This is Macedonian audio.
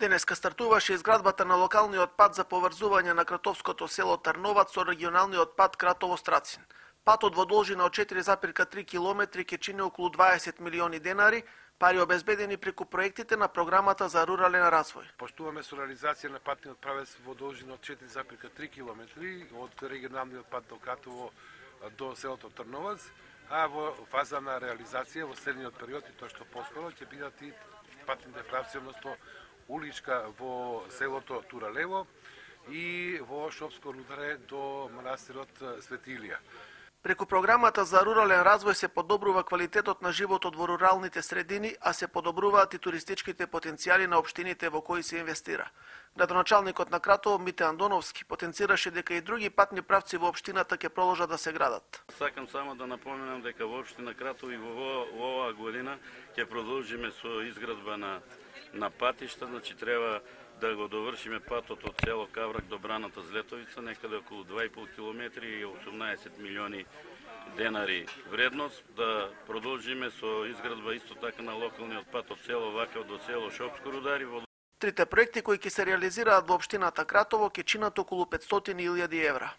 Денеска стартуваше изградбата на локалниот пат за поврзување на кратовското село Трноваc со регионалниот пат Кратово-Страцин. Патот во должина од 4,3 километри ќе чини околу 20 милиони денари, пари обезбедени преку проектите на програмата за рурален развој. Поштуваме со реализација на патниот правец во должина од 4,3 километри од регионалниот пат до Кратово до селото Трноваc, а во фаза на реализација во следниот период и тоа што поскоро ќе бидат и патните правци, односно уличка во селото Туралево и во Шопско рударе до манастирот Свети Илија. Преку програмата за рурален развој се подобрува квалитетот на животот во руралните средини, а се подобруваат и туристичките потенцијали на општините во кои се инвестира. Градоначалникот на Кратово Мите Андоновски потенцираше дека и други патни правци во општината ќе продолжат да се градат. Сакам само да напоменам дека во општина Кратово и во оваа година ќе продолжиме со изградба на патишта, значи треба да го довршиме патот од село Каврак до браната Злетовица, некаде околу 2,5 километри и 18 милиони денари вредност, да продолжиме со изградба исто така на локалниот пат од село Вакав до село Шопско рудари. Трите проекти кои ќе се реализираат во општината Кратово ќе чинат околу 500.000 евра.